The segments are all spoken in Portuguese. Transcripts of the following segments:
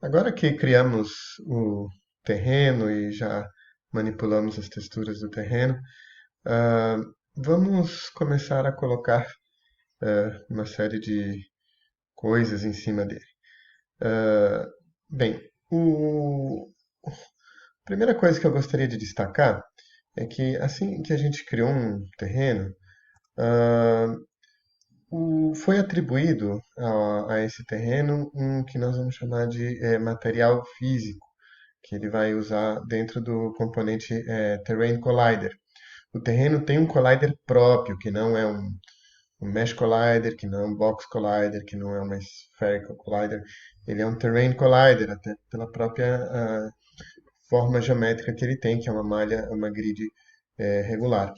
Agora que criamos o terreno e já manipulamos as texturas do terreno, ah, vamos começar a colocar uma série de coisas em cima dele. Ah, bem, a primeira coisa que eu gostaria de destacar é que assim que a gente criou um terreno, ah, foi atribuído a esse terreno um que nós vamos chamar de material físico, que ele vai usar dentro do componente Terrain Collider. O terreno tem um collider próprio, que não é um Mesh Collider, que não é um Box Collider, que não é uma Spherical Collider. Ele é um Terrain Collider, até pela própria forma geométrica que ele tem, que é uma malha, uma grid regular.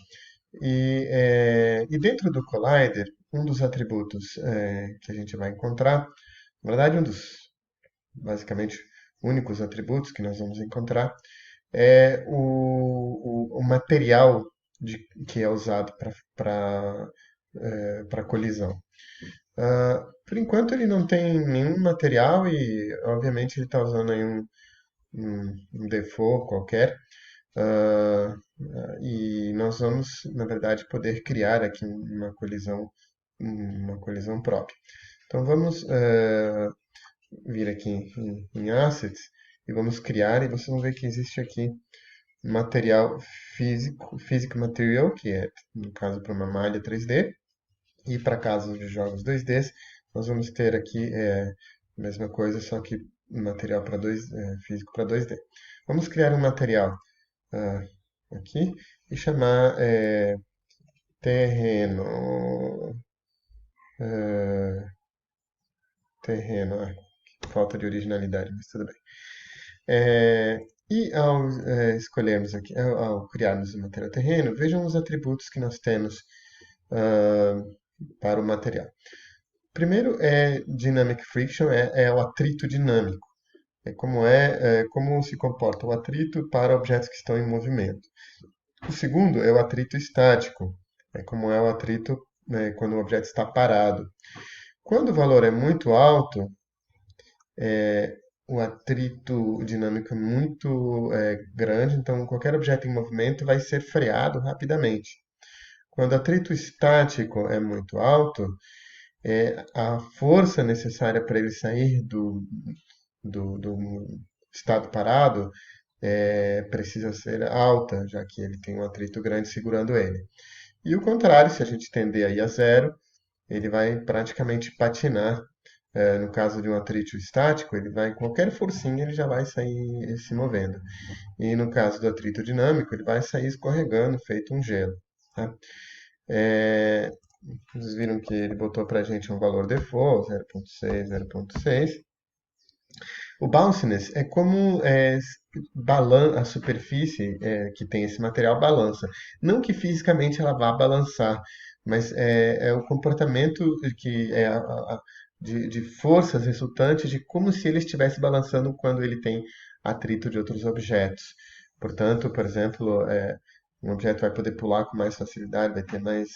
E dentro do Collider, um dos atributos que a gente vai encontrar, na verdade, um dos basicamente únicos atributos que nós vamos encontrar, é o material que é usado para colisão. Por enquanto ele não tem nenhum material e obviamente ele está usando aí um default qualquer. Ah, e nós vamos, na verdade, poder criar aqui uma colisão própria. Então vamos vir aqui em Assets e vamos criar, e vocês vão ver que existe aqui material físico, Physical Material, que é, no caso, para uma malha 3D, e para casos de jogos 2D, nós vamos ter aqui a mesma coisa, só que material para físico para 2D. Vamos criar um material ah, aqui e chamar terreno. ah, terreno, falta de originalidade, mas tudo bem. E ao escolhermos aqui, ao criarmos o material terreno, vejam os atributos que nós temos ah, para o material. Primeiro é Dynamic Friction, é o atrito dinâmico. Como se comporta o atrito para objetos que estão em movimento. O segundo é o atrito estático, é como é o atrito quando o objeto está parado. Quando o valor é muito alto, o atrito dinâmico é muito grande, então qualquer objeto em movimento vai ser freado rapidamente. Quando o atrito estático é muito alto, a força necessária para ele sair do estado parado precisa ser alta, já que ele tem um atrito grande segurando ele. E o contrário, se a gente tender aí a zero, ele vai praticamente patinar. No caso de um atrito estático, ele vai, qualquer forcinha, ele já vai sair se movendo. E no caso do atrito dinâmico, ele vai sair escorregando, feito um gelo. Tá? É, Vocês viram que ele botou para a gente um valor default, 0.6, 0.6. O bounciness é como a superfície que tem esse material balança. Não que fisicamente ela vá balançar, mas é o comportamento que é de forças resultantes de como se ele estivesse balançando quando ele tem atrito de outros objetos. Portanto, por exemplo, um objeto vai poder pular com mais facilidade, vai ter mais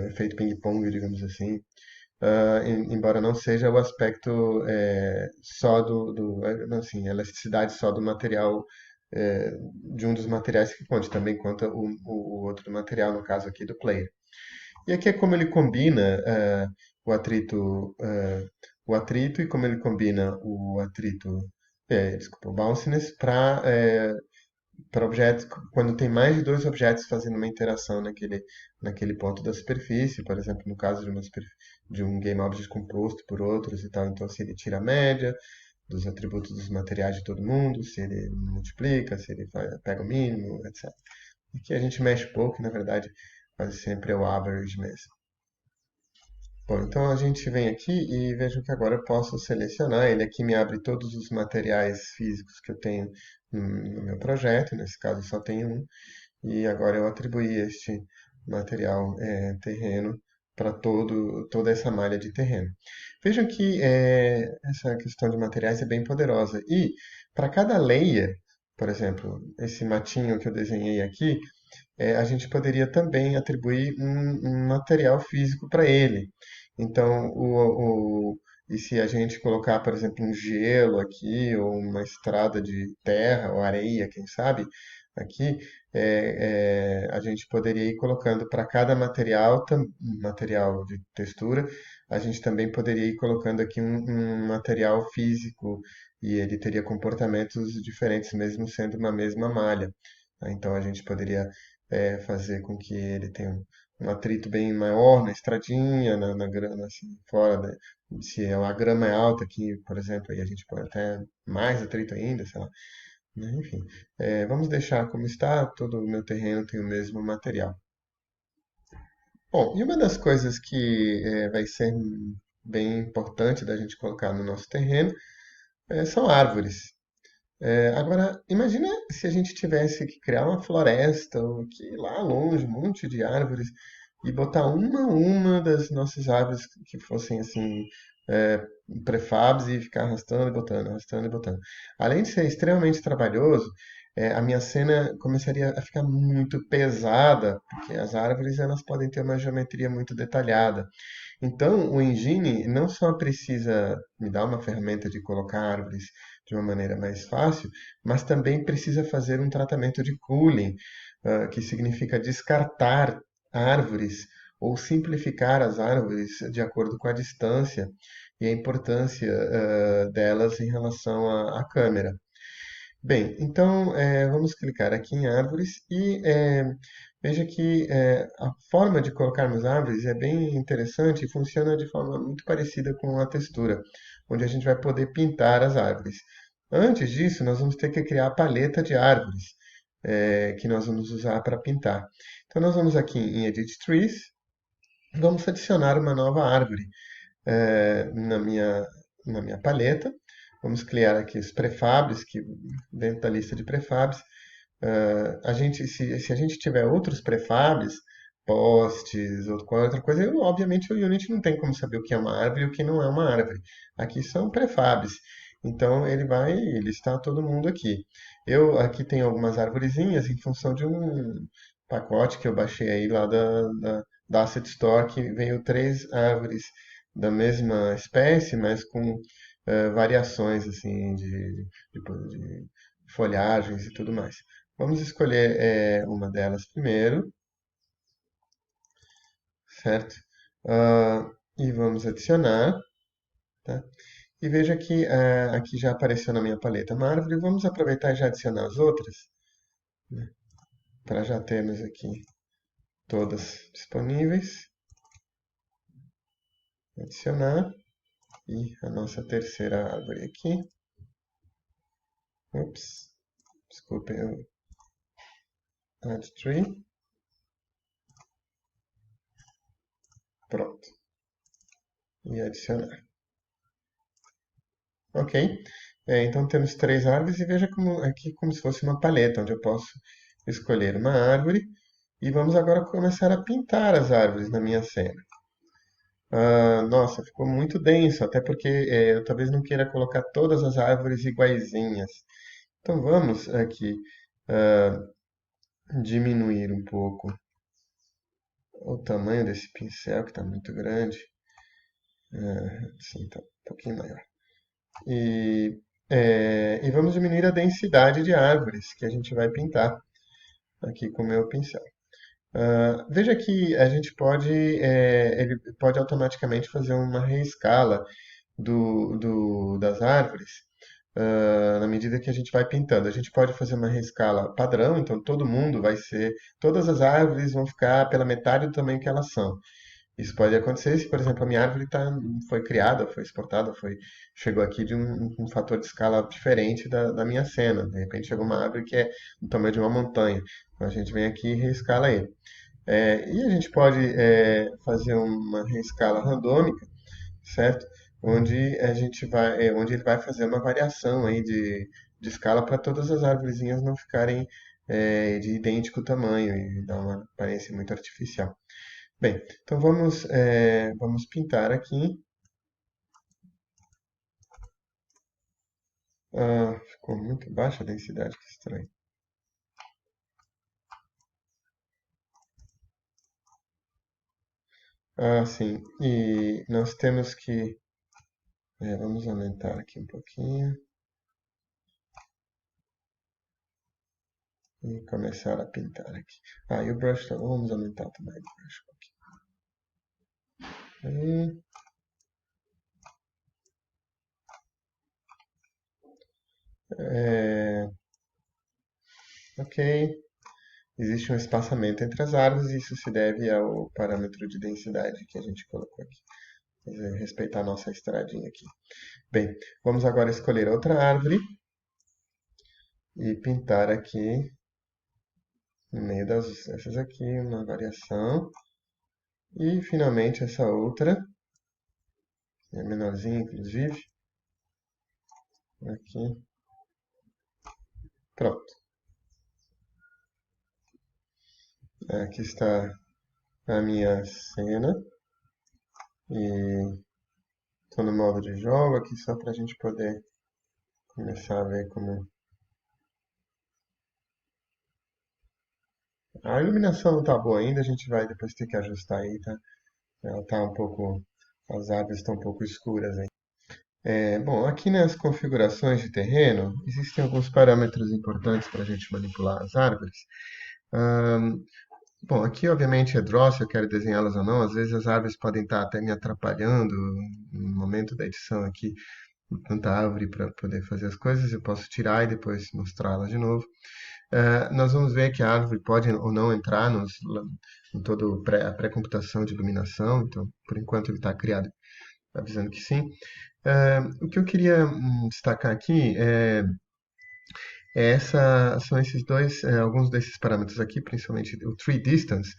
efeito ping-pong, digamos assim. Embora não seja o aspecto só assim, a elasticidade só do material, de um dos materiais que conte, também conta o outro material, no caso aqui do player. E aqui é como ele combina o atrito, o atrito e como ele combina desculpa, o bounciness para objetos, quando tem mais de dois objetos fazendo uma interação naquele ponto da superfície, por exemplo, no caso de um game object composto por outros e tal, então se ele tira a média dos atributos dos materiais de todo mundo, se ele multiplica, se ele pega o mínimo, etc. Aqui a gente mexe pouco, na verdade, quase sempre é o average mesmo. Bom, então a gente vem aqui e vejo que agora eu posso selecionar. Ele aqui me abre todos os materiais físicos que eu tenho no meu projeto, nesse caso só tem um, e agora eu atribuí este material terreno para toda essa malha de terreno. Vejam que essa questão de materiais é bem poderosa. E para cada layer, por exemplo, esse matinho que eu desenhei aqui, a gente poderia também atribuir um material físico para ele. Então, E se a gente colocar, por exemplo, um gelo aqui, ou uma estrada de terra, ou areia, quem sabe, aqui, a gente poderia ir colocando para cada material, material de textura, a gente também poderia ir colocando aqui um material físico, e ele teria comportamentos diferentes, mesmo sendo uma mesma malha. Tá? Então a gente poderia fazer com que ele tenha um atrito bem maior na estradinha, na grama, assim, fora, né? Se a grama é alta aqui, por exemplo, aí a gente põe até mais atrito ainda, sei lá. Né? Enfim, vamos deixar como está, todo o meu terreno tem o mesmo material. Bom, e uma das coisas que vai ser bem importante da gente colocar no nosso terreno são árvores. Agora, imagina se a gente tivesse que criar uma floresta, ou que ir lá longe, um monte de árvores, e botar uma a uma das nossas árvores que fossem assim, é, prefabs e ficar arrastando e botando, arrastando e botando. Além de ser extremamente trabalhoso, a minha cena começaria a ficar muito pesada, porque as árvores elas podem ter uma geometria muito detalhada. Então, o Engine não só precisa me dar uma ferramenta de colocar árvores de uma maneira mais fácil, mas também precisa fazer um tratamento de cooling, que significa descartar árvores ou simplificar as árvores de acordo com a distância e a importância, delas em relação à câmera. Bem, então vamos clicar aqui em árvores e veja que a forma de colocarmos árvores é bem interessante e funciona de forma muito parecida com a textura, onde a gente vai poder pintar as árvores. Antes disso, nós vamos ter que criar a paleta de árvores que nós vamos usar para pintar. Então, nós vamos aqui em Edit Trees, vamos adicionar uma nova árvore na minha paleta. Vamos criar aqui os prefabs, que dentro da lista de prefabs, se a gente tiver outros prefabs, postes ou qualquer outra coisa, obviamente o Unity não tem como saber o que é uma árvore e o que não é uma árvore. Aqui são prefabs. Então ele vai listar todo mundo aqui. Eu aqui tenho algumas arvorezinhas em função de um pacote que eu baixei aí lá da Asset Store, que veio três árvores da mesma espécie, mas com variações assim de folhagens e tudo mais. Vamos escolher uma delas primeiro, certo? E vamos adicionar, tá? E veja que aqui já apareceu na minha paleta uma árvore. Vamos aproveitar e já adicionar as outras, né? Para já termos aqui todas disponíveis. Adicionar. E a nossa terceira árvore aqui. Ups, desculpem, add tree. Pronto. E adicionar. Ok. Então temos três árvores e veja como aqui como se fosse uma paleta, onde eu posso escolher uma árvore e vamos agora começar a pintar as árvores na minha cena. Nossa, ficou muito denso, até porque eu talvez não queira colocar todas as árvores iguaizinhas. Então vamos aqui ah, diminuir um pouco o tamanho desse pincel, que está muito grande. Sim, está um pouquinho maior. E vamos diminuir a densidade de árvores que a gente vai pintar aqui com o meu pincel. Veja que a gente pode, ele pode automaticamente fazer uma reescala das árvores na medida que a gente vai pintando. A gente pode fazer uma reescala padrão, então todas as árvores vão ficar pela metade do tamanho que elas são. Isso pode acontecer se, por exemplo, a minha árvore foi criada, foi exportada, chegou aqui de um fator de escala diferente da minha cena. De repente chegou uma árvore que é do tamanho de uma montanha. Então a gente vem aqui e reescala ele. E a gente pode fazer uma reescala randômica, certo? Onde ele vai fazer uma variação aí de escala para todas as árvorezinhas não ficarem de idêntico tamanho e dar uma aparência muito artificial. Bem, então vamos pintar aqui. Ficou muito baixa a densidade, que estranho. Sim. E nós temos que Vamos aumentar aqui um pouquinho e começar a pintar aqui. E o brush, vamos aumentar também o brush um pouquinho. É, ok. Existe um espaçamento entre as árvores e isso se deve ao parâmetro de densidade que a gente colocou aqui. Quer dizer, respeitar a nossa estradinha aqui. Bem, vamos agora escolher outra árvore e pintar aqui no meio dessas aqui uma variação. E finalmente essa outra, é menorzinha inclusive, aqui. Pronto. Aqui está a minha cena. E estou no modo de jogo aqui só para a gente poder começar a ver como... A iluminação não está boa ainda, a gente vai depois ter que ajustar aí, tá? Ela tá um pouco... As árvores estão um pouco escuras aí. Bom, aqui nas configurações de terreno, existem alguns parâmetros importantes para a gente manipular as árvores. Ahn, Bom, aqui obviamente é draw, se eu quero desenhá-las ou não. Às vezes as árvores podem estar até me atrapalhando no momento da edição aqui, tanta árvore para poder fazer as coisas. Eu posso tirar e depois mostrá-las de novo. Nós vamos ver que a árvore pode ou não entrar em toda a pré-computação de iluminação. Então, por enquanto ele está criado avisando que sim. O que eu queria destacar aqui são esses dois, alguns desses parâmetros aqui, principalmente o tree distance,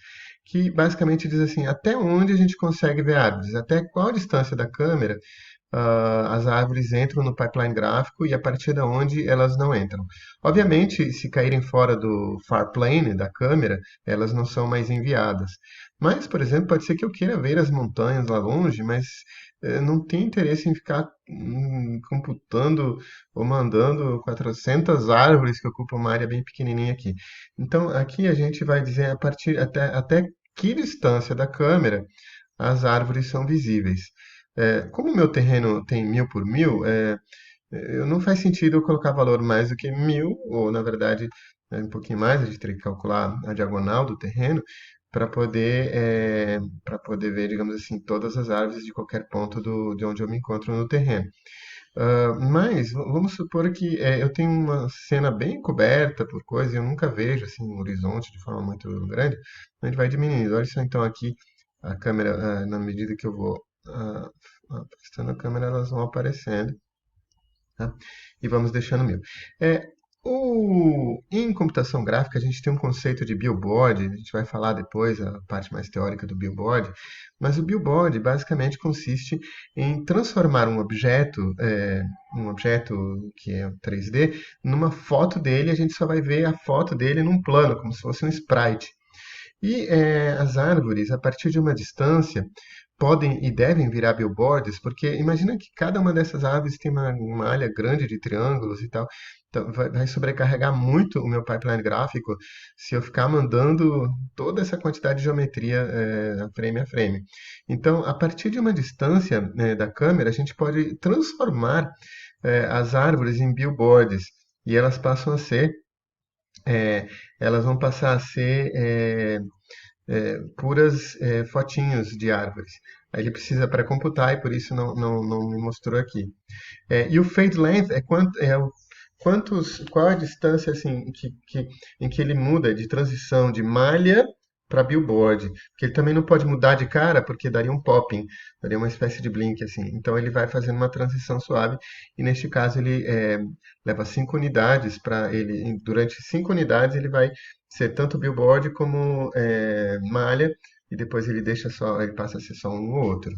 que basicamente diz assim, até onde a gente consegue ver árvores, até qual distância da câmera as árvores entram no pipeline gráfico e a partir de onde elas não entram. Obviamente, se caírem fora do far plane da câmera, elas não são mais enviadas. Mas, por exemplo, pode ser que eu queira ver as montanhas lá longe, mas não tenho interesse em ficar computando ou mandando 400 árvores que ocupam uma área bem pequenininha aqui. Então, aqui a gente vai dizer até que distância da câmera as árvores são visíveis. Como o meu terreno tem 1000 por 1000, não faz sentido eu colocar valor mais do que 1000, ou na verdade um pouquinho mais, a gente teria que calcular a diagonal do terreno para poder ver, digamos assim, todas as árvores de qualquer ponto de onde eu me encontro no terreno. Mas vamos supor que eu tenho uma cena bem coberta por coisas, e eu nunca vejo assim um horizonte de forma muito grande, a gente vai diminuindo. Olha só então aqui a câmera, na medida que eu vou afastando a câmera, elas vão aparecendo, tá? E vamos deixando mil. Em computação gráfica, a gente tem um conceito de billboard, a gente vai falar depois a parte mais teórica do billboard, mas o billboard basicamente consiste em transformar um objeto que é 3D, numa foto dele, a gente só vai ver a foto dele num plano, como se fosse um sprite. E as árvores, a partir de uma distância, podem e devem virar billboards, porque imagina que cada uma dessas árvores tem uma malha grande de triângulos e tal. Então, vai sobrecarregar muito o meu pipeline gráfico se eu ficar mandando toda essa quantidade de geometria frame a frame. Então, a partir de uma distância da câmera, a gente pode transformar as árvores em billboards e é, elas vão passar a ser puras fotinhos de árvores. Aí ele precisa pré-computar e por isso não me mostrou aqui. E o fade length qual a distância assim, em que ele muda de transição de malha para billboard. Porque ele também não pode mudar de cara, porque daria um popping, daria uma espécie de blink assim. Então ele vai fazendo uma transição suave e neste caso ele leva 5 unidades para ele. Durante 5 unidades ele vai ser tanto billboard como malha e depois ele passa a ser só um ou outro.